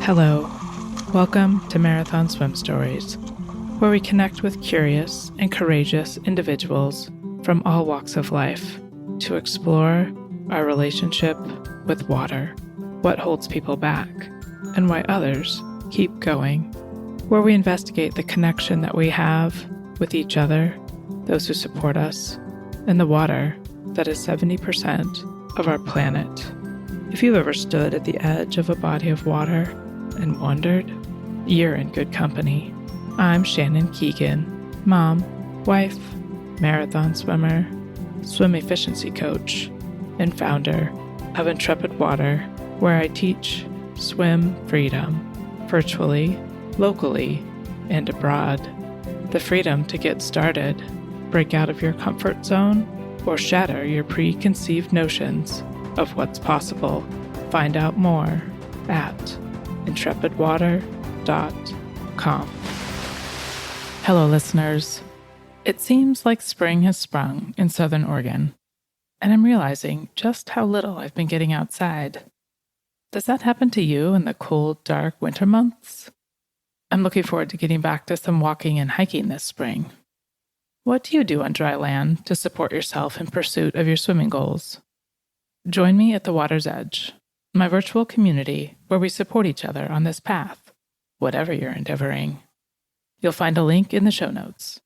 Hello, welcome to Marathon Swim Stories, where we connect with curious and courageous individuals from all walks of life to explore our relationship with water, what holds people back, and why others keep going, where we investigate the connection that we have with each other, those who support us, and the water that is 70% of our planet. If you've ever stood at the edge of a body of water and wondered, you're in good company. I'm Shannon Keegan, mom, wife, marathon swimmer, swim efficiency coach, and founder of Intrepid Water, where I teach swim freedom, virtually, locally, and abroad. The freedom to get started, break out of your comfort zone, or shatter your preconceived notions of what's possible. Find out more at intrepidwater.com. Hello, listeners. It seems like spring has sprung in Southern Oregon, and I'm realizing just how little I've been getting outside. Does that happen to you in the cold, dark winter months? I'm looking forward to getting back to some walking and hiking this spring. What do you do on dry land to support yourself in pursuit of your swimming goals? Join me at the water's edge, my virtual community where we support each other on this path, whatever you're endeavoring. You'll find a link in the show notes.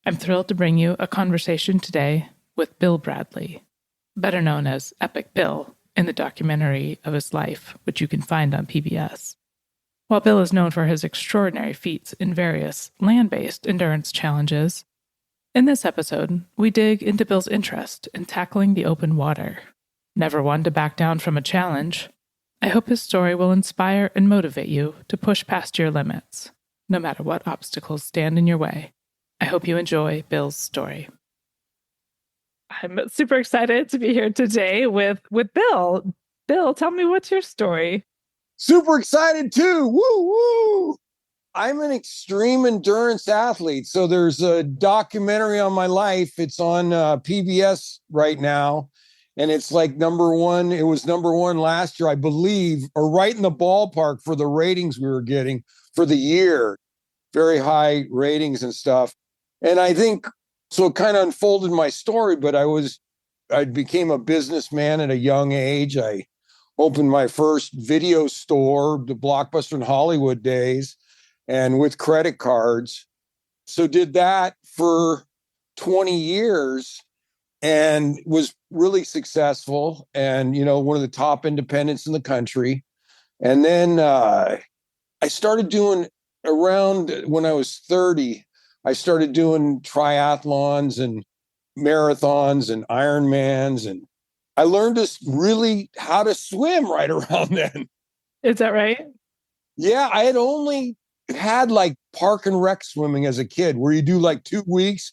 I'm thrilled to bring you a conversation today with Bill Bradley, better known as Epic Bill in the documentary of his life, which you can find on PBS. While Bill is known for his extraordinary feats in various land-based endurance challenges, in this episode, we dig into Bill's interest in tackling the open water. Never one to back down from a challenge, I hope his story will inspire and motivate you to push past your limits, no matter what obstacles stand in your way. I hope you enjoy Bill's story. I'm super excited to be here today with Bill. Bill, tell me, what's your story? Super excited too. Woo, woo. I'm an extreme endurance athlete. So there's a documentary on my life. It's on PBS right now. And it's like number one. It was number one last year, I believe, or right in the ballpark for the ratings we were getting for the year. Very high ratings and stuff. And I think, so it kind of unfolded my story, but I became a businessman at a young age. I opened my first video store, the Blockbuster in Hollywood days, and with credit cards. So did that for 20 years and was really successful and, one of the top independents in the country. And then I started doing around when I was 30, I started doing triathlons and marathons and Ironmans, and I learned really how to swim right around then. Is that right? Yeah, I had only had like park and rec swimming as a kid, where you do like 2 weeks.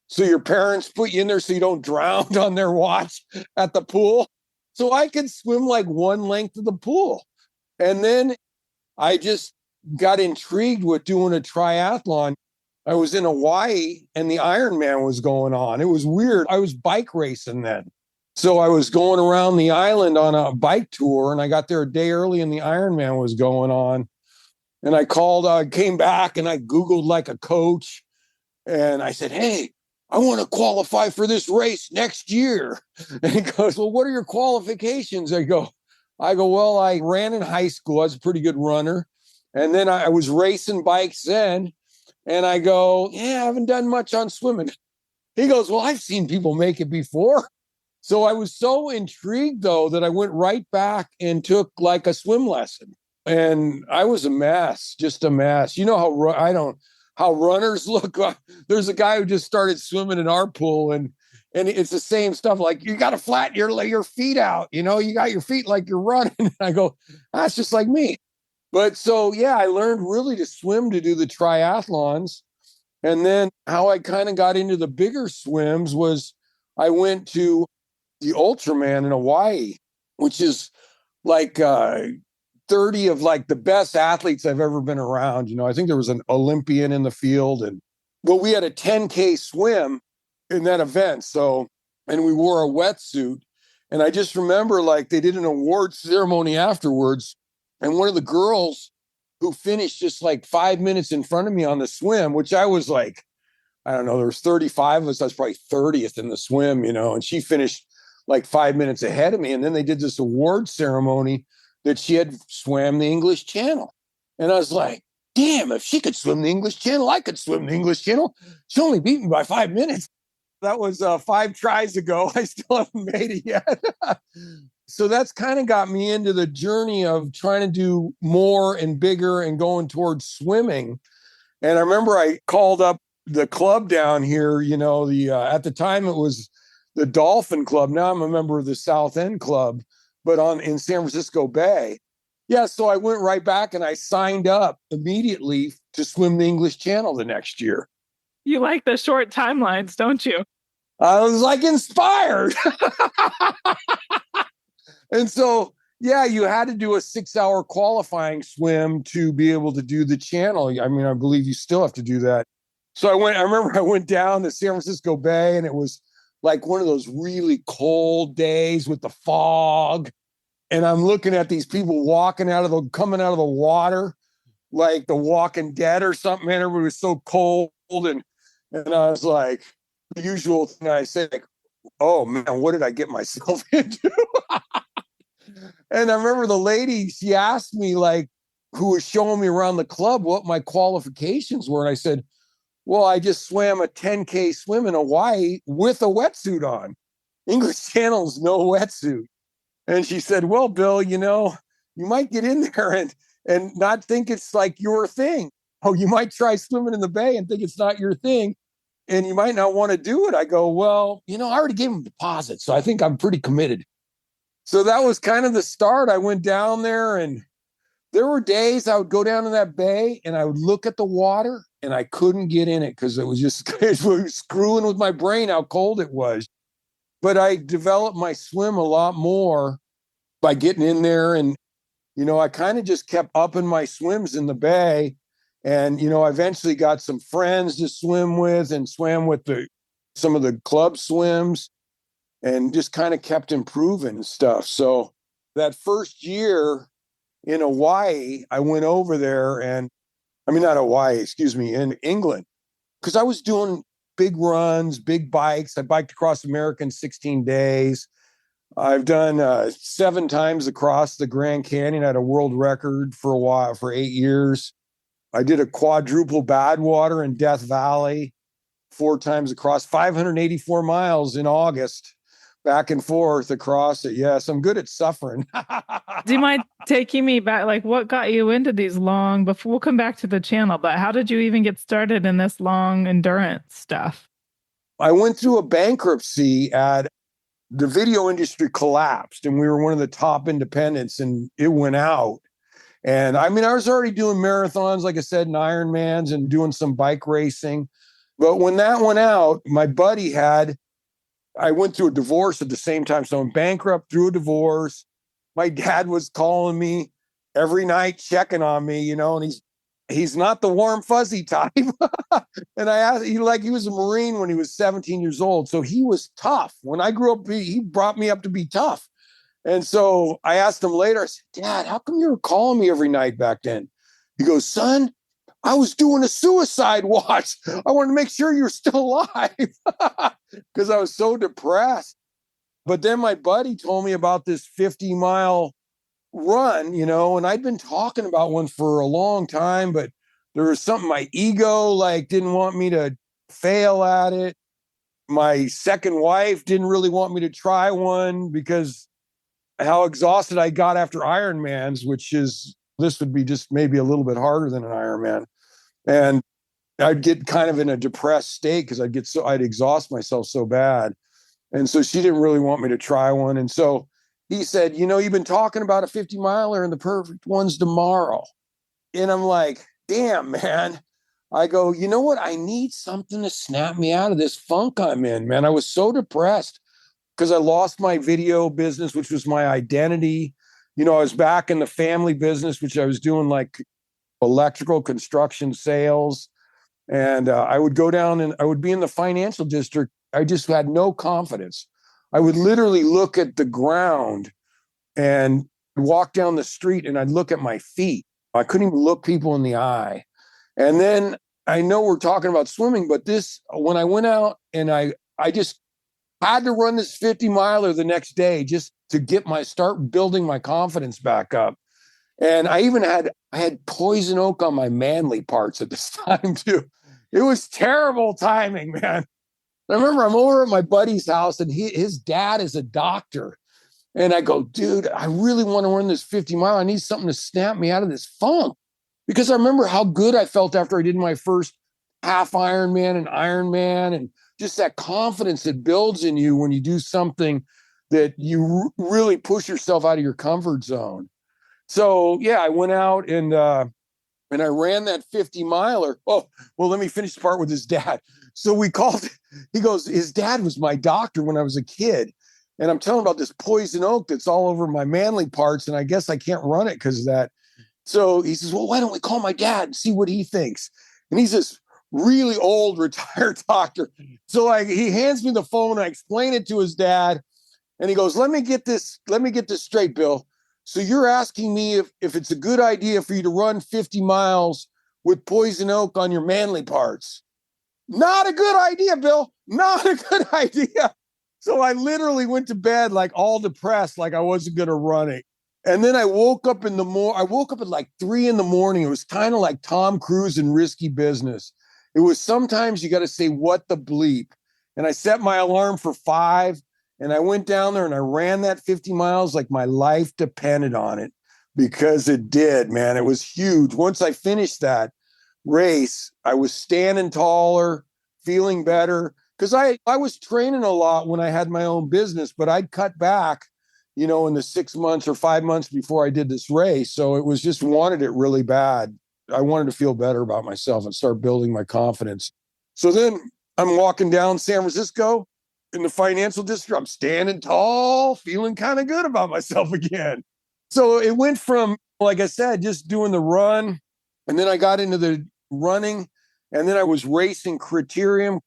So your parents put you in there so you don't drown on their watch at the pool. So I could swim like one length of the pool. And then I just got intrigued with doing a triathlon. I was in Hawaii and the Ironman was going on. It was weird. I was bike racing then. So I was going around the island on a bike tour, and I got there a day early and the Ironman was going on. And I came back and I Googled like a coach, and I said, "Hey, I want to qualify for this race next year." And he goes, "Well, what are your qualifications?" I go, "Well, I ran in high school. I was a pretty good runner. And then I was racing bikes then." And I go, "Yeah, I haven't done much on swimming." He goes, "Well, I've seen people make it before." So I was so intrigued, though, that I went right back and took like a swim lesson. And I was a mess, just a mess. You know how runners look. There's a guy who just started swimming in our pool, and it's the same stuff. Like, you got to flatten your feet out. You got your feet like you're running. And I go, that's just like me. But so, yeah, I learned really to swim to do the triathlons. And then how I kind of got into the bigger swims was I went to the Ultraman in Hawaii, which is like 30 of like the best athletes I've ever been around. I think there was an Olympian in the field, and we had a 10K swim in that event. So, and we wore a wetsuit, And I just remember like they did an award ceremony afterwards. And one of the girls who finished just like 5 minutes in front of me on the swim, which I was like, I don't know, there was 35 of us. I was probably 30th in the swim, and she finished like 5 minutes ahead of me. And then they did this award ceremony that she had swam the English Channel. And I was like, damn, if she could swim the English Channel, I could swim the English Channel. She only beat me by 5 minutes. That was 5 tries ago. I still haven't made it yet. So that's kind of got me into the journey of trying to do more and bigger and going towards swimming. And I remember I called up the club down here, at the time it was the Dolphin Club. Now I'm a member of the South End Club, but in San Francisco Bay. Yeah, so I went right back and I signed up immediately to swim the English Channel the next year. You like the short timelines, don't you? I was like inspired. And so, yeah, you had to do a 6-hour qualifying swim to be able to do the channel. I mean, I believe you still have to do that. So I remember I went down to San Francisco Bay and it was like one of those really cold days with the fog. And I'm looking at these people coming out of the water, like the Walking Dead or something. Man, everybody was so cold. And I was like, the usual thing I say, like, oh man, what did I get myself into? And I remember the lady, she asked me, like, who was showing me around the club what my qualifications were. And I said, well, I just swam a 10K swim in Hawaii with a wetsuit on. English Channel's no wetsuit. And she said, well, Bill, you might get in there and not think it's like your thing. Oh, you might try swimming in the bay and think it's not your thing. And you might not want to do it. I go, well, I already gave them a deposit. So I think I'm pretty committed. So that was kind of the start. I went down there and there were days I would go down to that bay and I would look at the water and I couldn't get in it because it was screwing with my brain how cold it was. But I developed my swim a lot more by getting in there. And, I kind of just kept upping my swims in the bay. And, I eventually got some friends to swim with and swam with some of the club swims and just kind of kept improving and stuff. So that first year in Hawaii, I went over there not Hawaii, in England, because I was doing big runs, big bikes. I biked across America in 16 days. I've done 7 times across the Grand Canyon. I had a world record for a while, for 8 years. I did a quadruple Badwater in Death Valley 4 times across, 584 miles in August, back and forth across it. Yes, I'm good at suffering. Do you mind taking me back? Like, what got you into these long, before we'll come back to the channel, but how did you even get started in this long endurance stuff? I went through a bankruptcy the video industry collapsed and we were one of the top independents and it went out. And I was already doing marathons, like I said, and Ironmans and doing some bike racing. But when that went out, my buddy I went through a divorce at the same time. So I'm bankrupt, through a divorce. My dad was calling me every night, checking on me, and he's not the warm, fuzzy type. And I asked, he was a Marine when he was 17 years old. So he was tough. When I grew up, he brought me up to be tough. And so I asked him later, I said, Dad, how come you were calling me every night back then? He goes, son, I was doing a suicide watch. I wanted to make sure you're still alive because I was so depressed. But then my buddy told me about this 50-mile run, and I'd been talking about one for a long time, but there was something, my ego didn't want me to fail at it. My second wife didn't really want me to try one because how exhausted I got after Ironmans, this would be just maybe a little bit harder than an Ironman. And I'd get kind of in a depressed state because I'd exhaust myself so bad. And so she didn't really want me to try one. And so he said, you've been talking about a 50-miler and the perfect one's tomorrow. And I'm like, damn, man. I go, you know what? I need something to snap me out of this funk I'm in, man. I was so depressed because I lost my video business, which was my identity. I was back in the family business, which I was doing like electrical construction sales. And I would go down and I would be in the financial district. I just had no confidence. I would literally look at the ground and walk down the street and I'd look at my feet. I couldn't even look people in the eye. And then I know we're talking about swimming, but when I went out and I just had to run this 50 miler the next day just to start building my confidence back up. And I had poison oak on my manly parts at this time too. It was terrible timing, man. I remember I'm over at my buddy's house and his dad is a doctor. And I go, dude, I really want to run this 50 mile. I need something to snap me out of this funk. Because I remember how good I felt after I did my first half Ironman and Ironman, and just that confidence that builds in you when you do something that you really push yourself out of your comfort zone. So yeah, I went out and I ran that 50 miler. Oh, well, let me finish the part with his dad. So he goes, his dad was my doctor when I was a kid. And I'm telling him about this poison oak that's all over my manly parts. And I guess I can't run it because of that. So he says, well, why don't we call my dad and see what he thinks? And he's this really old retired doctor. So he hands me the phone. I explain it to his dad. And he goes, let me get this straight, Bill. So you're asking me if it's a good idea for you to run 50 miles with poison oak on your manly parts. Not a good idea, Bill. Not a good idea. So I literally went to bed like all depressed, like I wasn't going to run it. And then I woke up at like 3 a.m. It was kind of like Tom Cruise in Risky Business. It was sometimes you got to say, what the bleep? And I set my alarm for 5. And I went down there and I ran that 50 miles like my life depended on it, because it did, man. It was huge. Once I finished that race, I was standing taller, feeling better, because I was training a lot when I had my own business, but I'd cut back, in the 6 months or 5 months before I did this race. So it was just wanted it really bad. I wanted to feel better about myself and start building my confidence. So then I'm walking down San Francisco in the financial district. I'm standing tall, feeling kind of good about myself again. So it went from, like I said, just doing the run. And then I got into the running. And then I was racing criterium,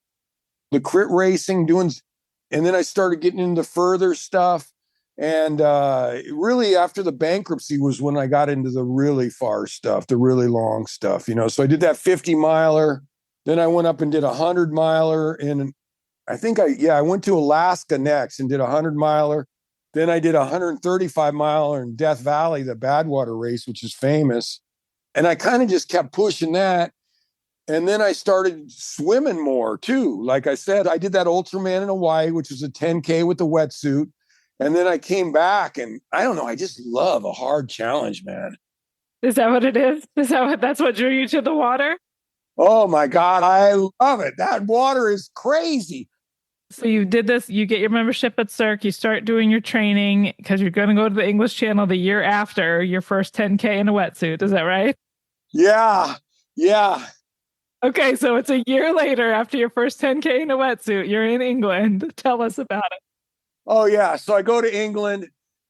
the crit racing, and then I started getting into further stuff. And really after the bankruptcy was when I got into the really far stuff, the really long stuff, So I did that 50 miler. Then I went up and did a 100 miler. And I went to Alaska next and did a 100 miler. Then I did a 135 miler in Death Valley, the Badwater race, which is famous. And I kind of just kept pushing that. And then I started swimming more too. Like I said, I did that Ultraman in Hawaii, which was a 10K with the wetsuit. And then I came back and I don't know, I just love a hard challenge, man. Is that what it is? That's what drew you to the water? Oh my God, I love it. That water is crazy. So you did this, you get your membership at Cirque, you start doing your training because you're going to go to the English Channel the year after your first 10K in a wetsuit. Is that right? Yeah. Yeah. Okay, so it's a year later after your first 10K in a wetsuit. You're in England. Tell us about it. Oh, yeah. So I go to England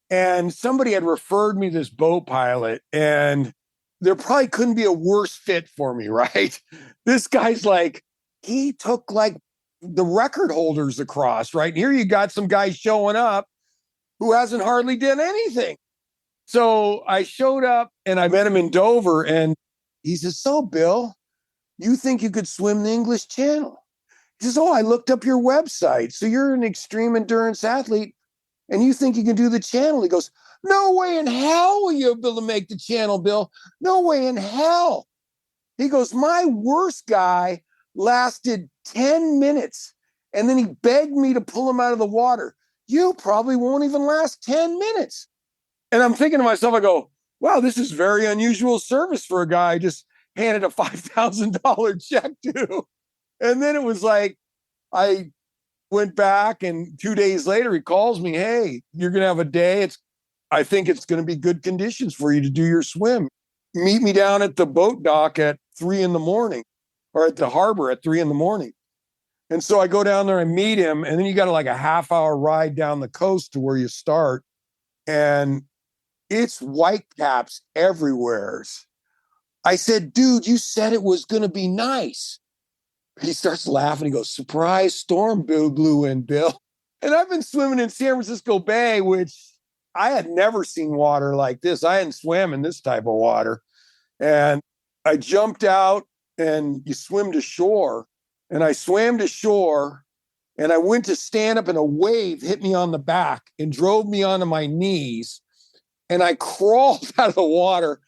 and somebody had referred me this boat pilot, and there probably couldn't be a worse fit for me, right? This guy's like, he took like the record holders across, right? And here you got some guy showing up who hasn't hardly done anything. So I showed up and I met him in Dover, and he says, so Bill, you think you could swim the English Channel? He says, oh, I looked up your website. So you're an extreme endurance athlete and you think you can do the channel. He goes, no way in hell will you be able to make the channel, Bill. No way in hell. He goes, my worst guy lasted 10 minutes and then he begged me to pull him out of the water. You probably won't even last 10 minutes. And I'm thinking to myself, I go, wow, this is very unusual service for a guy I just handed a $5,000 check to. And then it was like, I went back and 2 days later, he calls me, hey, you're going to have a day. I think it's going to be good conditions for you to do your swim. Meet me down at the boat dock at 3 a.m, or at the harbor at 3 a.m. And so I go down there and meet him. And then you got like a half-hour ride down the coast to where you start. And it's whitecaps everywhere. I said, dude, you said it was going to be nice. He starts laughing. He goes, surprise storm blew in, Bill. And I've been swimming in San Francisco Bay, which I had never seen water like this. I hadn't swam in this type of water. And I jumped out and you swim to shore. And I swam to shore and I went to stand up and a wave hit me on the back and drove me onto my knees. And I crawled out of the water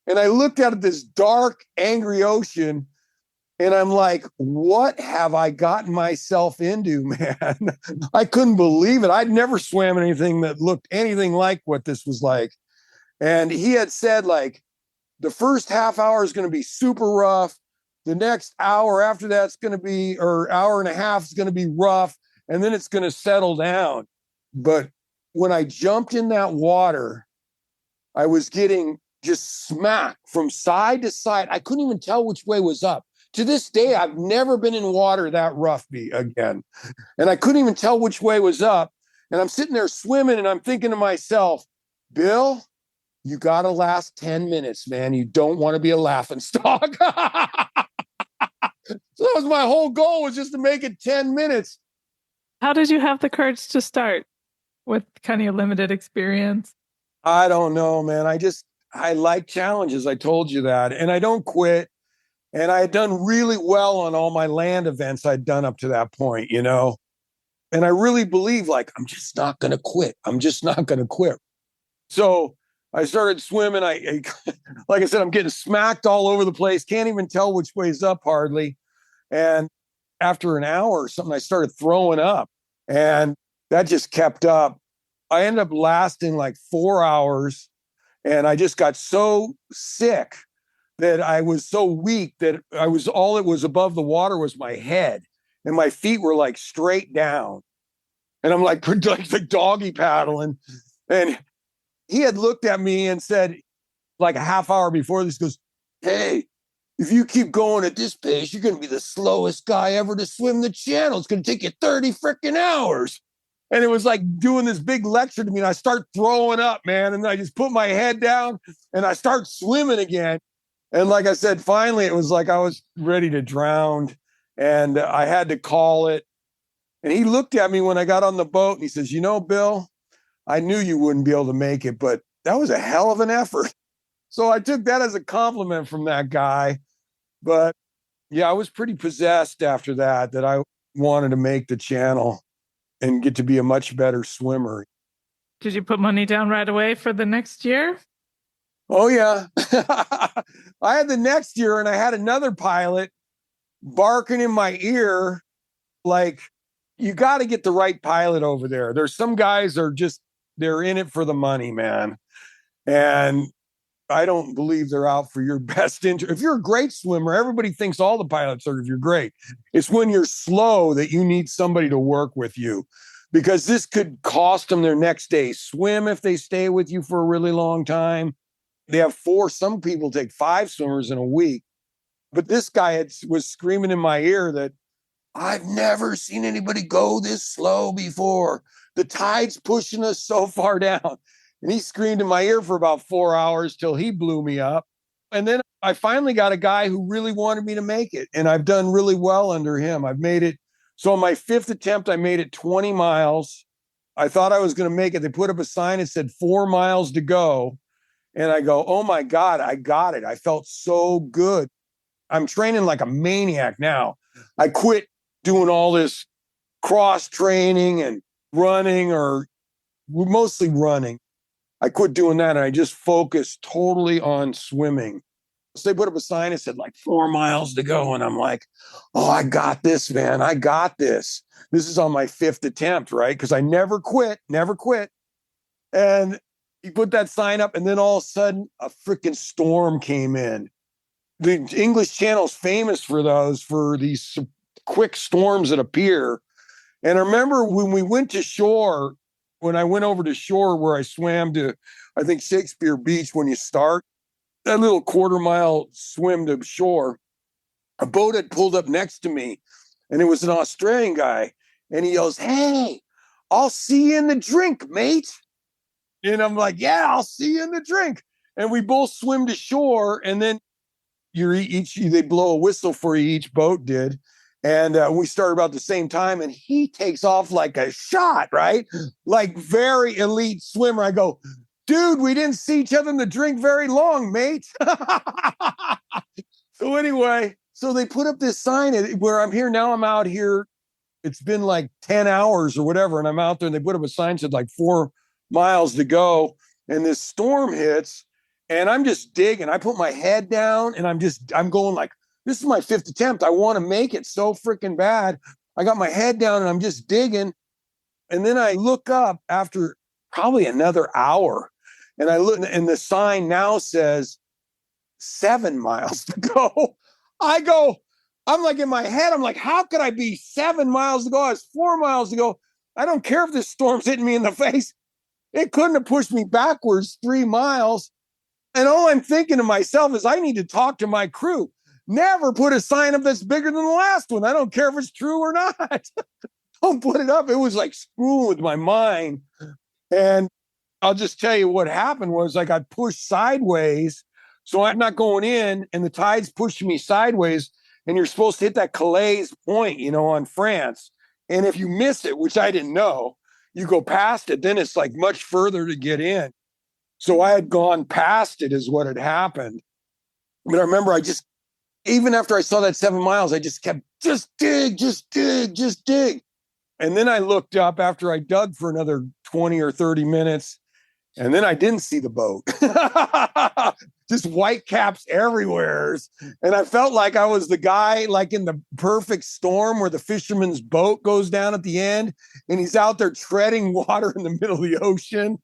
and I looked out at this dark, angry ocean. And I'm like, what have I gotten myself into, man? I couldn't believe it. I'd never swam in anything that looked anything like what this was like. And he had said, like, the first half hour is going to be super rough. The next hour after that's going to be, or hour and a half is going to be rough. And then it's going to settle down. But when I jumped in that water, I was getting just smacked from side to side. I couldn't even tell which way was up. To this day, I've never been in water that rough again. And I couldn't even tell which way was up. And I'm sitting there swimming and I'm thinking to myself, Bill, you got to last 10 minutes, man. You don't want to be a laughing stock. So that was my whole goal, was just to make it 10 minutes. How did you have the courage to start with kind of your limited experience? I don't know, man. I like challenges. I told you that. And I don't quit. And I had done really well on all my land events I'd done up to that point, you know? And I really believe, like, I'm just not going to quit. I'm just not going to quit. So I started swimming. Like I said, I'm getting smacked all over the place. Can't even tell which way's up hardly. And after an hour or something, I started throwing up. And that just kept up. I ended up lasting like 4 hours. And I just got so sick that I was so weak that all that was above the water was my head. And my feet were like straight down. And I'm like the doggy paddling. And he had looked at me and said, like a half hour before this, goes, hey, if you keep going at this pace, you're going to be the slowest guy ever to swim the channel. It's going to take you 30 freaking hours. And it was like doing this big lecture to me. And I start throwing up, man. And I just put my head down and I start swimming again. And like I said, finally, it was like I was ready to drown and I had to call it. And he looked at me when I got on the boat and he says, you know, Bill, I knew you wouldn't be able to make it, but that was a hell of an effort. So I took that as a compliment from that guy. But yeah, I was pretty possessed after that I wanted to make the channel and get to be a much better swimmer. Did you put money down right away for the next year? Oh, yeah. I had the next year and I had another pilot barking in my ear, like, you got to get the right pilot over there. There's some guys they're in it for the money, man. And I don't believe they're out for your best interest. If you're a great swimmer, everybody thinks all the pilots are if you're great. It's when you're slow that you need somebody to work with you, because this could cost them their next day swim if they stay with you for a really long time. They have 4, some people take 5 swimmers in a week. But this guy was screaming in my ear that I've never seen anybody go this slow before. The tide's pushing us so far down. And he screamed in my ear for about 4 hours till he blew me up. And then I finally got a guy who really wanted me to make it. And I've done really well under him. I've made it. So on my 5th attempt, I made it 20 miles. I thought I was going to make it. They put up a sign that said 4 miles to go. And I go, oh my God, I got it. I felt so good. I'm training like a maniac now. I quit doing all this cross training and running, or mostly running. I quit doing that and I just focused totally on swimming. So they put up a sign that said like 4 miles to go. And I'm like, oh, I got this, man. I got this. This is on my 5th attempt, right? Because I never quit. And he put that sign up, and then all of a sudden, a freaking storm came in. The English Channel's famous for these quick storms that appear. And I remember when we went to shore, when I went over to shore where I swam to, I think, Shakespeare Beach, when you start, that little 1/4 mile swim to shore, a boat had pulled up next to me, and it was an Australian guy. And he yells, hey, I'll see you in the drink, mate. And I'm like, yeah, I'll see you in the drink. And we both swim to shore. And then they blow a whistle for you, each boat did. And we started about the same time, and he takes off like a shot, right? Like very elite swimmer. I go, dude, we didn't see each other in the drink very long, mate. So anyway, so they put up this sign where I'm here now. I'm out here. It's been like 10 hours or whatever, and I'm out there, and they put up a sign that said like 4 miles to go, and this storm hits, and I'm just digging. I put my head down, and I'm going like, this is my fifth attempt. I want to make it so freaking bad. I got my head down, and I'm just digging, and then I look up after probably another hour, and I look, and the sign now says 7 miles to go. I go, I'm like in my head, I'm like, how could I be 7 miles to go? I was 4 miles to go. I don't care if this storm's hitting me in the face. It couldn't have pushed me backwards 3 miles. And all I'm thinking to myself is I need to talk to my crew. Never put a sign up that's bigger than the last one. I don't care if it's true or not. Don't put it up. It was like screwing with my mind. And I'll just tell you what happened was I got pushed sideways. So I'm not going in, and the tide's pushing me sideways. And you're supposed to hit that Calais point, on France. And if you miss it, which I didn't know, you go past it, then it's like much further to get in. So I had gone past it is what had happened. But I remember even after I saw that 7 miles, I just kept, just dig, just dig, just dig. And then I looked up after I dug for another 20 or 30 minutes, and then I didn't see the boat. Just white caps everywhere. And I felt like I was the guy like in the perfect storm where the fisherman's boat goes down at the end, and he's out there treading water in the middle of the ocean.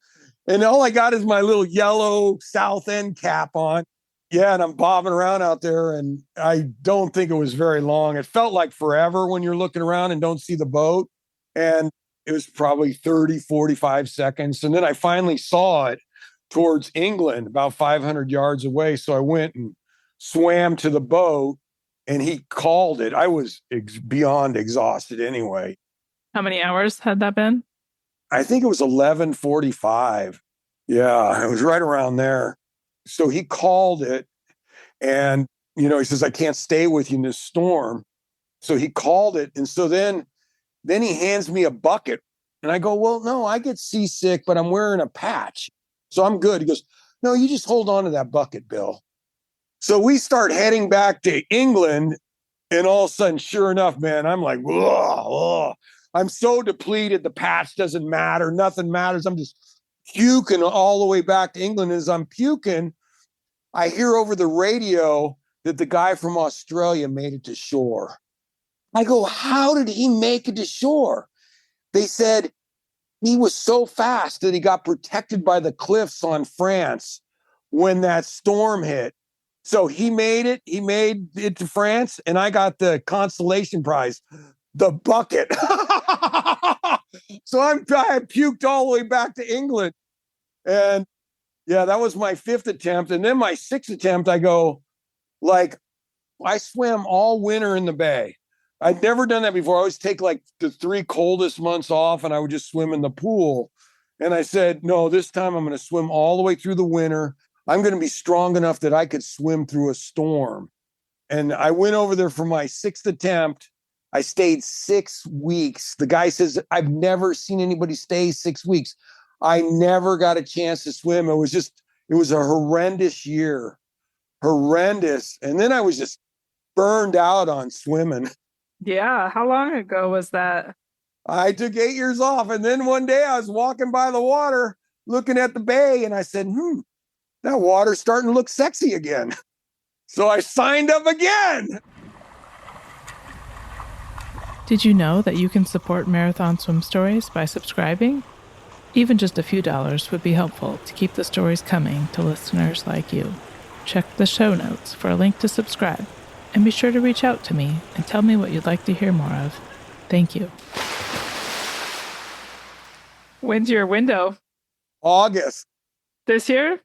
And all I got is my little yellow South End cap on. Yeah, and I'm bobbing around out there, and I don't think it was very long. It felt like forever when you're looking around and don't see the boat. And it was probably 30, 45 seconds. And then I finally saw it towards England, about 500 yards away. So I went and swam to the boat, and he called it. I was beyond exhausted anyway. How many hours had that been? I think it was 11:45. Yeah, it was right around there. So he called it, and, he says, I can't stay with you in this storm. So he called it. And so then he hands me a bucket, and I go, well, no, I get seasick, but I'm wearing a patch, so I'm good. He goes, no, you just hold on to that bucket, Bill. So we start heading back to England, and all of a sudden, sure enough, man, I'm like, whoa. I'm so depleted. The patch doesn't matter. Nothing matters. I'm just puking all the way back to England. As I'm puking, I hear over the radio that the guy from Australia made it to shore. I go, how did he make it to shore? They said he was so fast that he got protected by the cliffs on France when that storm hit. So he made it. He made it to France, and I got the consolation prize, the bucket. So I puked all the way back to England. And yeah, that was my fifth attempt. And then my sixth attempt, I go, like, I swam all winter in the bay. I'd never done that before. I always take like the 3 coldest months off, and I would just swim in the pool. And I said, no, this time I'm going to swim all the way through the winter. I'm going to be strong enough that I could swim through a storm. And I went over there for my sixth attempt. I stayed 6 weeks. The guy says, I've never seen anybody stay 6 weeks. I never got a chance to swim. It was a horrendous year. Horrendous. And then I was just burned out on swimming. Yeah. How long ago was that? I took 8 years off. And then one day I was walking by the water, looking at the bay, and I said, that water's starting to look sexy again. So I signed up again. Did you know that you can support Marathon Swim Stories by subscribing? Even just a few dollars would be helpful to keep the stories coming to listeners like you. Check the show notes for a link to subscribe, and be sure to reach out to me and tell me what you'd like to hear more of. Thank you. When's your window? August. This year?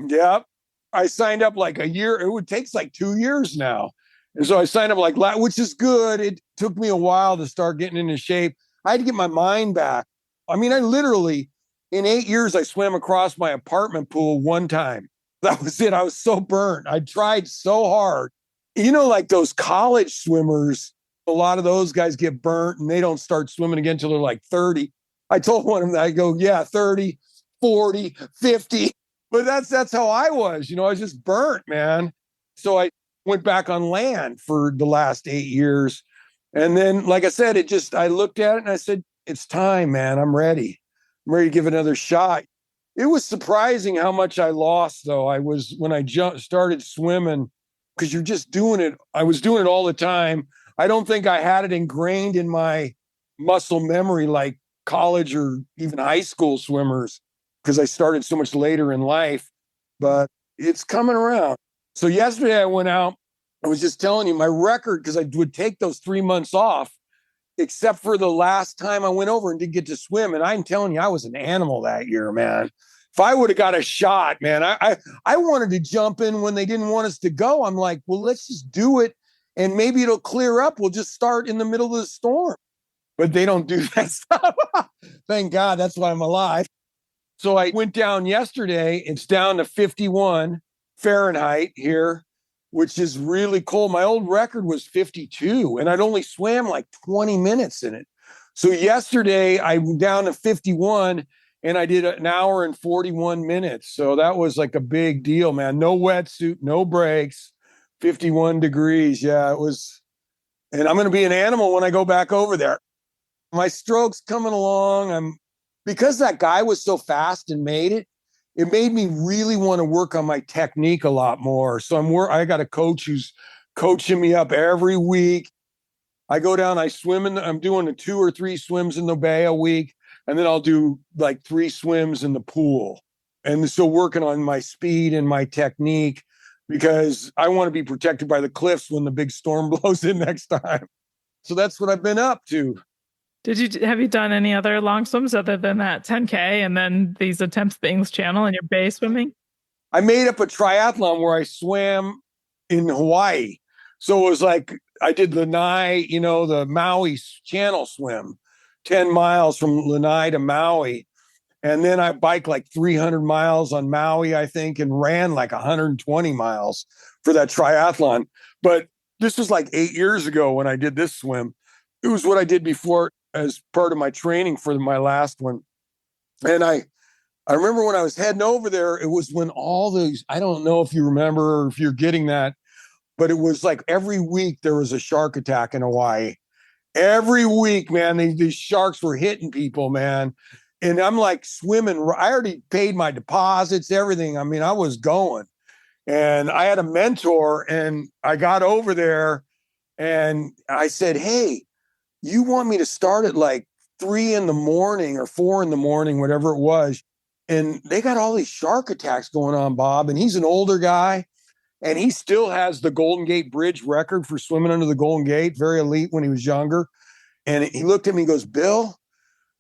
Yep. I signed up like a year. It takes like 2 years now. And so I signed up like, which is good. It took me a while to start getting into shape. I had to get my mind back. I mean, I literally, in 8 years, I swam across my apartment pool one time. That was it. I was so burnt. I tried so hard. Like those college swimmers, A lot of those guys get burnt and they don't start swimming again until they're like 30. I told one of them that, I go, yeah, 30, 40, 50. But that's how I was. I was just burnt, man. So I went back on land for the last 8 years. And then, like I said, I looked at it and I said, it's time, man. I'm ready. I'm ready to give it another shot. It was surprising how much I lost, though. When I started swimming, because you're just doing it. I was doing it all the time. I don't think I had it ingrained in my muscle memory like college or even high school swimmers, because I started so much later in life, but it's coming around. So yesterday I went out. I was just telling you my record, because I would take those 3 months off, except for the last time I went over and didn't get to swim. And I'm telling you, I was an animal that year, man. If I would have got a shot, man, I wanted to jump in when they didn't want us to go. I'm like, well, let's just do it and maybe it'll clear up. We'll just start in the middle of the storm. But they don't do that stuff. Thank God, that's why I'm alive. So I went down yesterday. It's down to 51 Fahrenheit here, which is really cold. My old record was 52, and I'd only swam like 20 minutes in it. So yesterday I went down to 51, and I did an hour and 41 minutes. So that was like a big deal, man. No wetsuit, no breaks, 51 degrees. Yeah, it was. And I'm going to be an animal when I go back over there. My stroke's coming along. Because that guy was so fast and made it, it made me really want to work on my technique a lot more. So I got a coach who's coaching me up every week. I go down, I swim I'm doing the 2 or 3 swims in the bay a week, and then I'll do like 3 swims in the pool. And so working on my speed and my technique, because I want to be protected by the cliffs when the big storm blows in next time. So that's what I've been up to. Have you done any other long swims other than that 10K and then these attempts at the English Channel and your bay swimming? I made up a triathlon where I swam in Hawaii. So it was like I did Lanai, the Maui channel swim, 10 miles from Lanai to Maui. And then I biked like 300 miles on Maui, I think, and ran like 120 miles for that triathlon. But this was like 8 years ago when I did this swim. It was what I did before as part of my training for my last one. And I remember when I was heading over there, it was when all these, I don't know if you remember or if you're getting that, but it was like every week there was a shark attack in Hawaii. Every week, man, these sharks were hitting people, man. And I'm like swimming. I already paid my deposits, everything. I mean, I was going. And I had a mentor, and I got over there and I said, hey, you want me to start at like 3 in the morning or 4 in the morning, whatever it was. And they got all these shark attacks going on, Bob. And he's an older guy, and he still has the Golden Gate Bridge record for swimming under the Golden Gate, very elite when he was younger. And he looked at me and goes, Bill,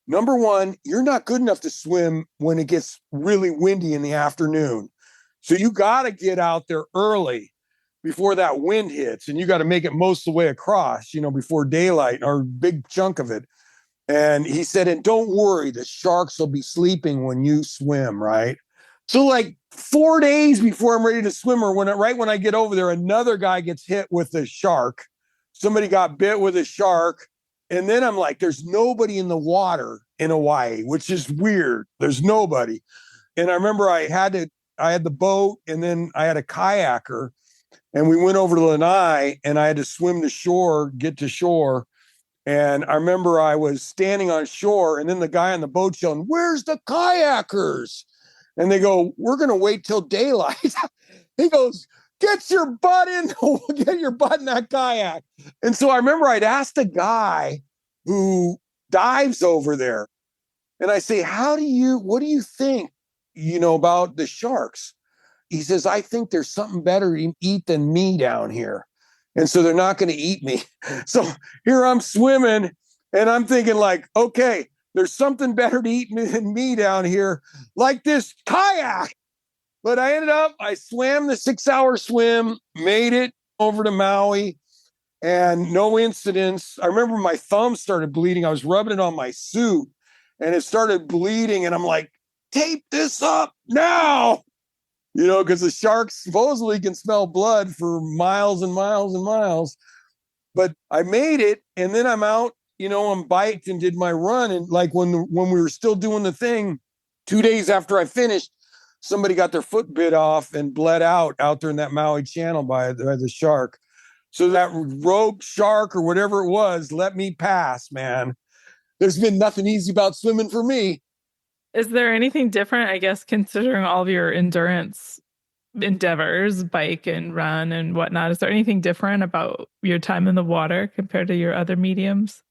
number one, you're not good enough to swim when it gets really windy in the afternoon. So you got to get out there early before that wind hits, and you got to make it most of the way across, before daylight or a big chunk of it. And he said, and don't worry, the sharks will be sleeping when you swim, right? So like 4 days before I'm ready to swim, or right when I get over there, another guy gets hit with a shark. Somebody got bit with a shark. And then I'm like, there's nobody in the water in Hawaii, which is weird. There's nobody. And I remember I had the boat, and then I had a kayaker, and we went over to Lanai, and I had to swim to shore, get to shore. And I remember I was standing on shore, and then the guy on the boat yelling, where's the kayakers? And they go, we're going to wait till daylight. He goes, get your butt in that kayak. And so I remember I'd asked a guy who dives over there, and I say, what do you think, about the sharks? He says, I think there's something better to eat than me down here. And so they're not going to eat me. So here I'm swimming, and I'm thinking like, okay, there's something better to eat than me down here, like this kayak. But I swam the 6-hour swim, made it over to Maui, and no incidents. I remember my thumb started bleeding. I was rubbing it on my suit, and it started bleeding. And I'm like, tape this up now. Because the sharks supposedly can smell blood for miles and miles and miles. But I made it, and then I'm out, I'm biked and did my run. And like when we were still doing the thing, 2 days after I finished, somebody got their foot bit off and bled out there in that Maui Channel by the shark. So that rogue shark or whatever it was let me pass, man. There's been nothing easy about swimming for me. Is there anything different, I guess, considering all of your endurance endeavors, bike and run and whatnot? Is there anything different about your time in the water compared to your other mediums?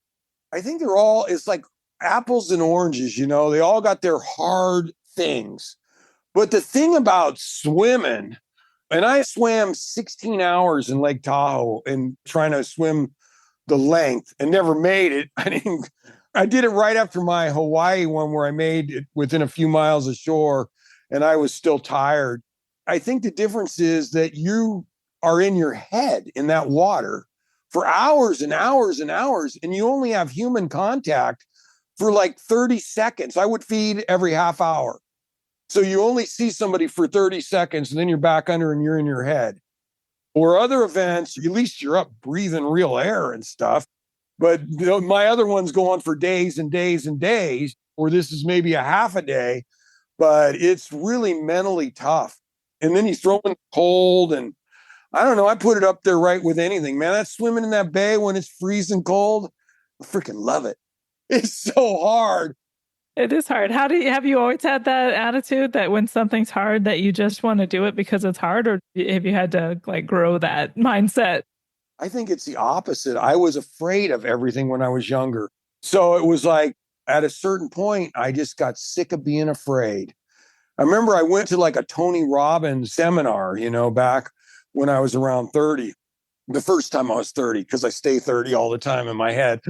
I think it's like apples and oranges, they all got their hard things. But the thing about swimming, and I swam 16 hours in Lake Tahoe and trying to swim the length and never made it. I did it right after my Hawaii one where I made it within a few miles of shore and I was still tired. I think the difference is that you are in your head in that water for hours and hours and hours, and you only have human contact for like 30 seconds. I would feed every half hour. So you only see somebody for 30 seconds and then you're back under and you're in your head. Or other events, at least you're up breathing real air and stuff. But my other ones go on for days and days and days, or this is maybe a half a day, but it's really mentally tough. And then you throw in cold, and I don't know, I put it up there right with anything, man. That's swimming in that bay when it's freezing cold. I freaking love it. It's so hard. It is hard. Have you always had that attitude that when something's hard that you just want to do it because it's hard, or have you had to like grow that mindset? I think it's the opposite. I was afraid of everything when I was younger. So it was like at a certain point, I just got sick of being afraid. I remember I went to like a Tony Robbins seminar, back when I was around 30. The first time I was 30, because I stay 30 all the time in my head.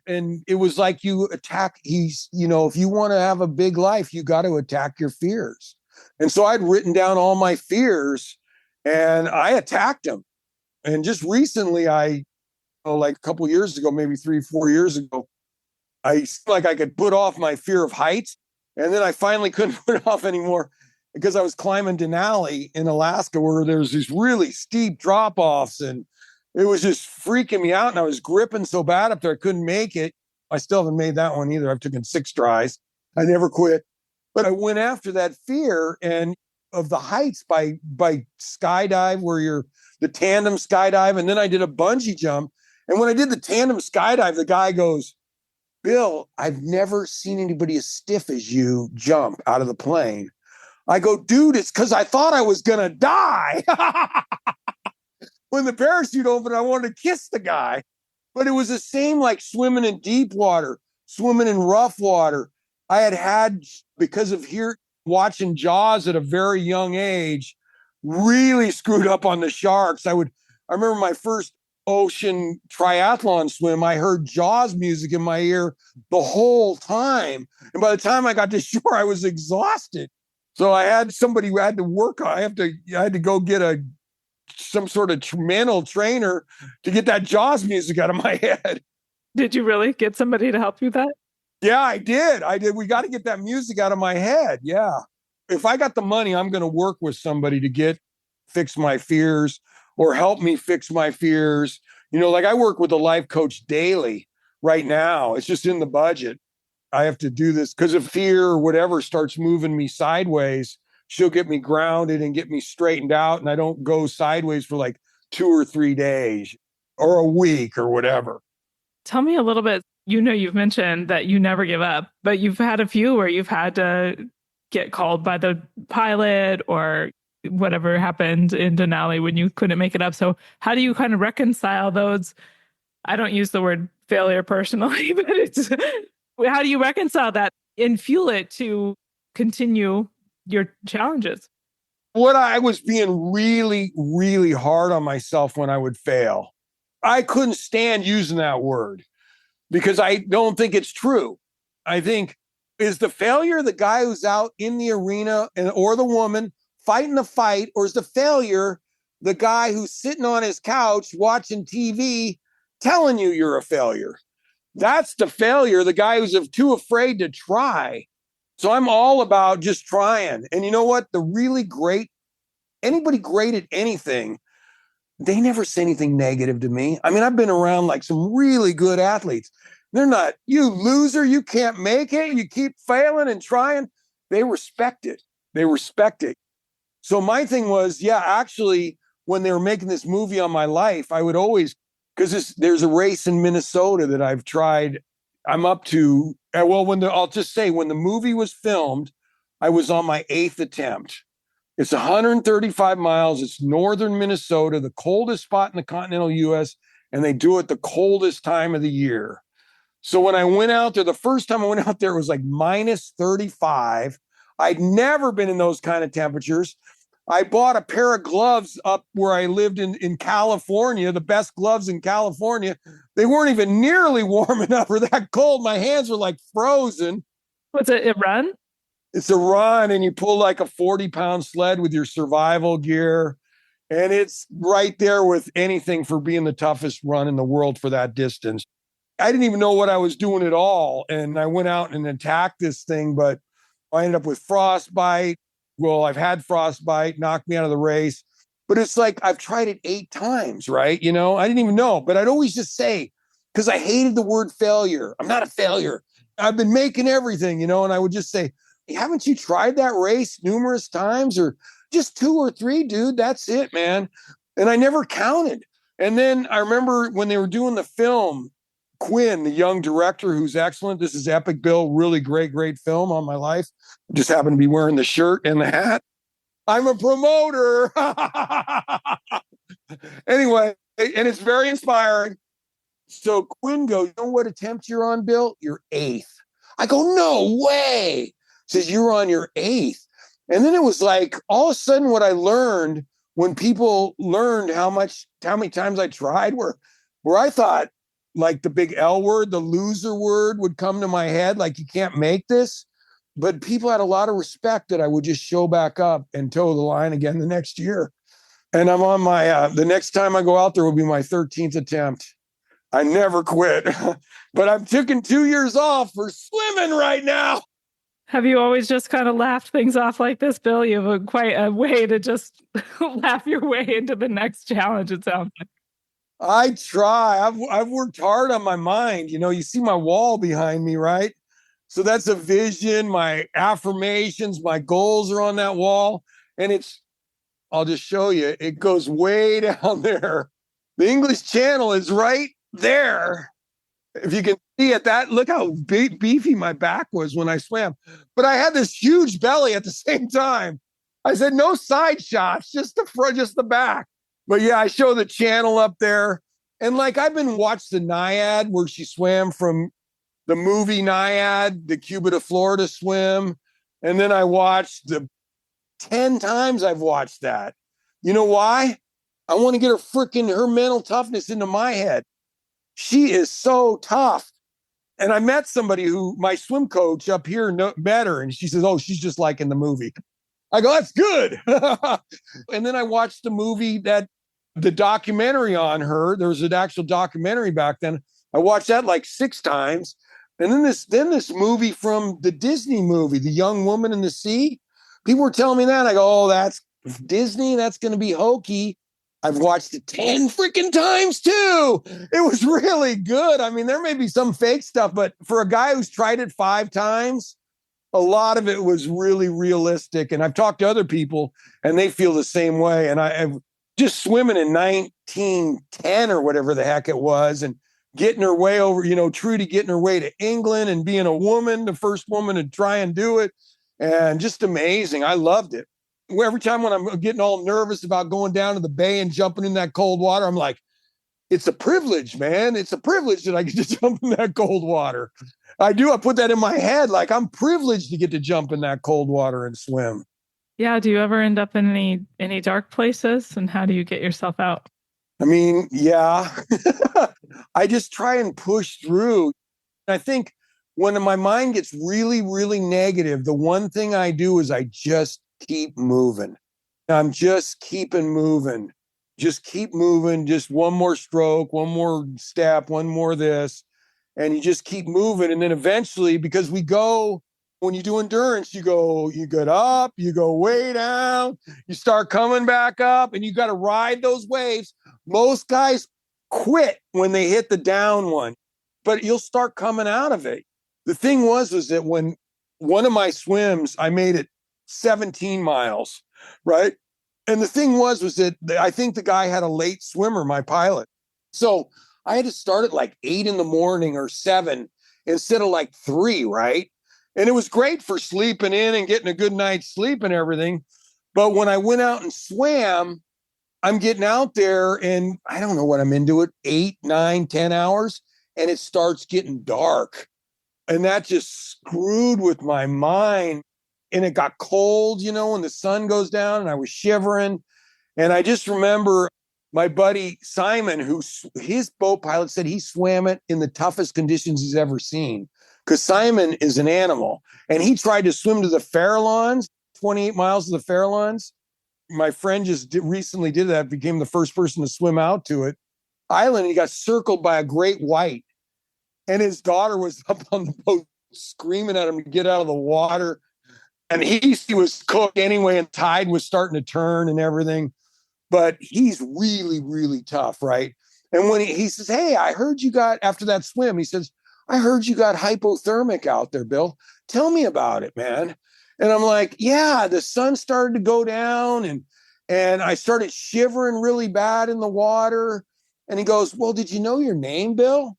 And it was like if you want to have a big life, you got to attack your fears. And so I'd written down all my fears and I attacked them. And just recently, like a couple of years ago, maybe 3-4 years ago, I like I could put off my fear of heights. And then I finally couldn't put it off anymore because I was climbing Denali in Alaska where there's these really steep drop offs and it was just freaking me out. And I was gripping so bad up there, I couldn't make it. I still haven't made that one either. I've taken 6 tries. I never quit. But I went after that fear and of the heights by skydive where you're the tandem skydive. And then I did a bungee jump. And when I did the tandem skydive, the guy goes, "Bill, I've never seen anybody as stiff as you jump out of the plane." I go, "Dude, it's because I thought I was going to die." When the parachute opened, I wanted to kiss the guy. But it was the same like swimming in deep water, swimming in rough water. I had, because of watching Jaws at a very young age, really screwed up on the sharks. I remember my first ocean triathlon swim, I heard Jaws music in my ear the whole time. And by the time I got to shore, I was exhausted. So I had somebody who had to work. I had to go get some sort of mental trainer to get that Jaws music out of my head. Did you really get somebody to help you with that? Yeah, I did. We got to get that music out of my head. Yeah. If I got the money, I'm going to work with somebody to fix my fears or help me fix my fears. Like I work with a life coach daily right now. It's just in the budget. I have to do this because if fear or whatever starts moving me sideways, she'll get me grounded and get me straightened out. And I don't go sideways for like 2 or 3 days or a week or whatever. Tell me a little bit. You've mentioned that you never give up, but you've had a few where you've had to get called by the pilot or whatever happened in Denali when you couldn't make it up. So how do you kind of reconcile those? I don't use the word failure personally, but how do you reconcile that and fuel it to continue your challenges? What I was being really, really hard on myself when I would fail. I couldn't stand using that word because I don't think it's true. I think, is the failure the guy who's out in the arena or the woman fighting the fight, or is the failure the guy who's sitting on his couch watching TV telling you you're a failure? That's the failure, the guy who's too afraid to try. So I'm all about just trying. And you know what? Anybody great at anything, they never say anything negative to me. I mean, I've been around like some really good athletes. They're not, you loser, you can't make it. You keep failing and trying. They respect it. They respect it. So my thing was, yeah, actually, when they were making this movie on my life, I would always, because there's a race in Minnesota that I've tried. I'm up to, well, I'll just say, when the movie was filmed, I was on my 8th attempt. It's 135 miles. It's northern Minnesota, the coldest spot in the continental US, and they do it the coldest time of the year. So when I went out there, the first time I went out there, it was like minus 35. I'd never been in those kind of temperatures. I bought a pair of gloves up where I lived in California, the best gloves in California. They weren't even nearly warm enough or that cold. My hands were like frozen. Was it a run? It's a run, and you pull like a 40-pound sled with your survival gear. And it's right there with anything for being the toughest run in the world for that distance. I didn't even know what I was doing at all. And I went out and attacked this thing, but I ended up with frostbite. Well, I've had frostbite, knocked me out of the race. But it's like I've tried it 8 times, right? You know, I didn't even know, but I'd always just say, because I hated the word failure. I'm not a failure. I've been making everything, you know, and I would just say, haven't you tried that race numerous times, or just 2 or 3, dude? That's it, man. And I never counted. And then I remember when they were doing the film, Quinn, the young director who's excellent. This is Epic Bill, really great film on my life. Just happened to be wearing the shirt and the hat. I'm a promoter. Anyway, and it's very inspiring. So Quinn goes, you know what attempt you're on, Bill? You're 8th. I go, no way. Says, you're on your 8th. And then it was like, all of a sudden what I learned when people learned how many times I tried, where I thought like the big L word, the loser word would come to my head, like you can't make this. But people had a lot of respect that I would just show back up and toe the line again the next year. And I'm on my, the next time I go out there will be my 13th attempt. I never quit, but I'm taking 2 years off for swimming right now. Have you always just kind of laughed things off like this, Bill? You have quite a way to just laugh your way into the next challenge, it sounds like. I try. I've worked hard on my mind. You know, you see my wall behind me, right? So that's a vision. My affirmations, my goals are on that wall. And I'll just show you, it goes way down there. The English Channel is right there. If you can see it, look how beefy my back was when I swam. But I had this huge belly at the same time. I said, no side shots, just the front, just the back. But yeah, I show the channel up there. And like I've been watching the Naiad where she swam from the movie Naiad, the Cuba to Florida swim. And then I watched 10 times I've watched that. You know why? I want to get her mental toughness into my head. She is so tough. And I met somebody my swim coach up here met her, and she says, oh, she's just like in the movie. I go, that's good. And then I watched the documentary on her. There was an actual documentary back then. I watched that like 6 times. And then this movie from the Disney movie, The Young Woman in the Sea. People were telling me that. I go, oh, that's Disney. That's going to be hokey. I've watched it 10 freaking times too. It was really good. I mean, there may be some fake stuff, but for a guy who's tried it 5 times, a lot of it was really realistic. And I've talked to other people and they feel the same way. And I've just swimming in 1910 or whatever the heck it was, and getting her way over, Trudy getting her way to England and being a woman, the first woman to try and do it. And just amazing. I loved it. Every time when I'm getting all nervous about going down to the bay and jumping in that cold water, I'm like, it's a privilege, man. It's a privilege that I get to jump in that cold water. I put that in my head. Like, I'm privileged to get to jump in that cold water and swim. Yeah. Do you ever end up in any dark places, and how do you get yourself out? I mean, yeah, I just try and push through. I think when my mind gets really, really negative, the one thing I do is I just keep moving. I'm just keeping moving. Just keep moving. Just one more stroke, one more step, one more this. And you just keep moving. And then eventually, because when you do endurance, you get up, you go way down, you start coming back up, and you got to ride those waves. Most guys quit when they hit the down one, but you'll start coming out of it. The thing was that when one of my swims, I made it 17 miles, right? And the thing was that I think the guy had a late swimmer, my pilot. So I had to start at like 8 in the morning or 7 instead of like 3, right? And it was great for sleeping in and getting a good night's sleep and everything. But when I went out and swam, I'm getting out there and I don't know what I'm into it, 8, 9, 10 hours, and it starts getting dark. And that just screwed with my mind. And it got cold, when the sun goes down, and I was shivering. And I just remember my buddy Simon, his boat pilot said he swam it in the toughest conditions he's ever seen. Because Simon is an animal. And he tried to swim to the Farallones, 28 miles to the Farallones. My friend just recently did that, became the first person to swim out to it. Island, he got circled by a great white. And his daughter was up on the boat screaming at him to get out of the water. And he was cooked anyway, and tide was starting to turn and everything. But he's really, really tough, right? And when he says, hey, I heard you got, after that swim, he says, I heard you got hypothermic out there, Bill. Tell me about it, man. And I'm like, yeah, the sun started to go down and I started shivering really bad in the water. And he goes, well, did you know your name, Bill?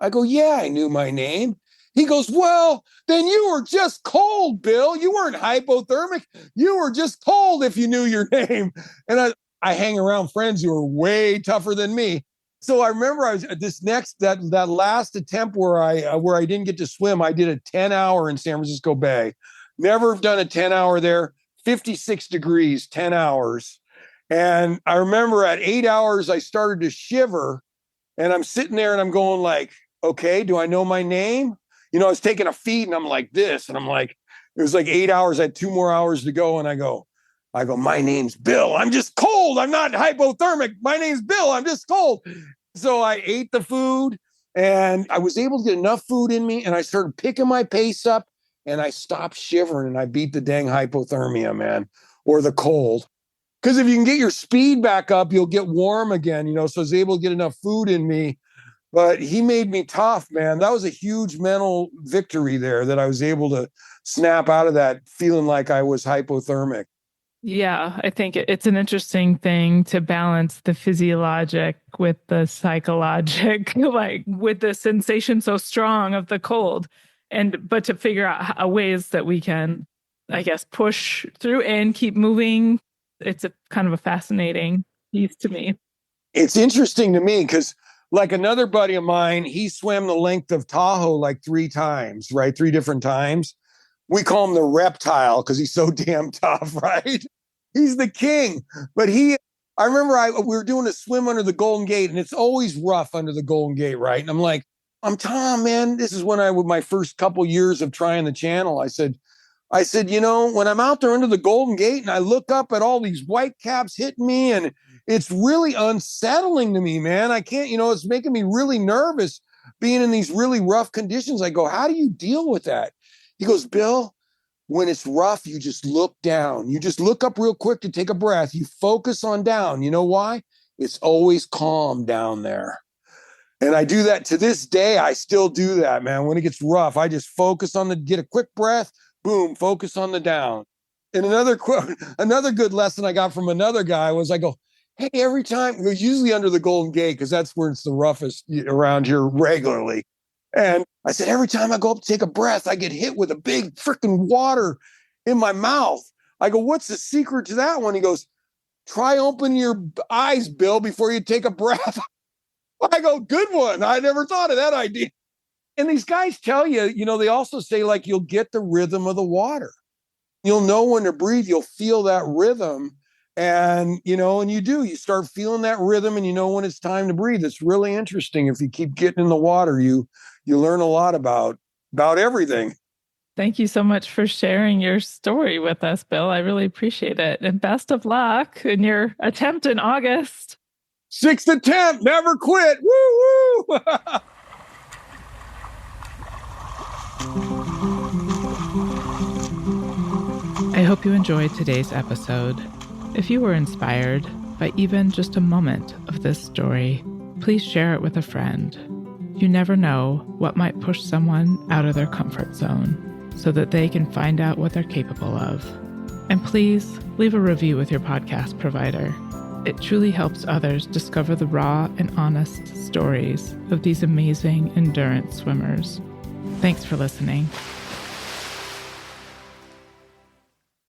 I go, yeah, I knew my name. He goes, well, then you were just cold, Bill. You weren't hypothermic. You were just cold if you knew your name. And I hang around friends who are way tougher than me. So I remember I was at that last attempt where I didn't get to swim. I did a 10-hour in San Francisco Bay. Never done a 10-hour there. 56 degrees, 10 hours. And I remember at 8 hours, I started to shiver. And I'm sitting there and I'm going like, okay, do I know my name? I was taking a feed and I'm like this. And I'm like, it was like 8 hours. I had 2 more hours to go. And I go, my name's Bill. I'm just cold. I'm not hypothermic. My name's Bill. I'm just cold. So I ate the food and I was able to get enough food in me. And I started picking my pace up and I stopped shivering and I beat the dang hypothermia, man, or the cold. Because if you can get your speed back up, you'll get warm again, So I was able to get enough food in me. But he made me tough, man. That was a huge mental victory there, that I was able to snap out of that feeling like I was hypothermic. Yeah, I think it's an interesting thing to balance the physiologic with the psychologic, like with the sensation so strong of the cold. But to figure out ways that we can, I guess, push through and keep moving. It's a kind of a fascinating piece to me. It's interesting to me because like another buddy of mine, he swam the length of Tahoe like 3 times, right? 3 different times. We call him the reptile because he's so damn tough, right? He's the king. But I remember we were doing a swim under the Golden Gate, and it's always rough under the Golden Gate, right? And I'm like, I'm Tom, man. This is when with my first couple years of trying the channel. I said, when I'm out there under the Golden Gate and I look up at all these white caps hitting me, and it's really unsettling to me, man. I can't, it's making me really nervous being in these really rough conditions. I go, how do you deal with that? He goes, Bill, when it's rough, you just look down. You just look up real quick to take a breath. You focus on down. You know why? It's always calm down there. And I do that to this day. I still do that, man. When it gets rough, I just focus get a quick breath, boom, focus on the down. And another good lesson I got from another guy was I go, hey, every time, it was usually under the Golden Gate because that's where it's the roughest around here regularly. And I said, every time I go up to take a breath, I get hit with a big freaking water in my mouth. I go, what's the secret to that one? He goes, try open your eyes, Bill, before you take a breath. I go, good one. I never thought of that idea. And these guys tell you, they also say like, you'll get the rhythm of the water. You'll know when to breathe. You'll feel that rhythm. And, and you start feeling that rhythm and when it's time to breathe. It's really interesting. If you keep getting in the water, you learn a lot about everything. Thank you so much for sharing your story with us, Bill. I really appreciate it. And best of luck in your attempt in August. 6th attempt, never quit. Woo woo. I hope you enjoyed today's episode. If you were inspired by even just a moment of loved this story, please share it with a friend. You never know what might push someone out of their comfort zone so that they can find out what they're capable of. And please leave a review with your podcast provider. It truly helps others discover the raw and honest stories of these amazing endurance swimmers. Thanks for listening.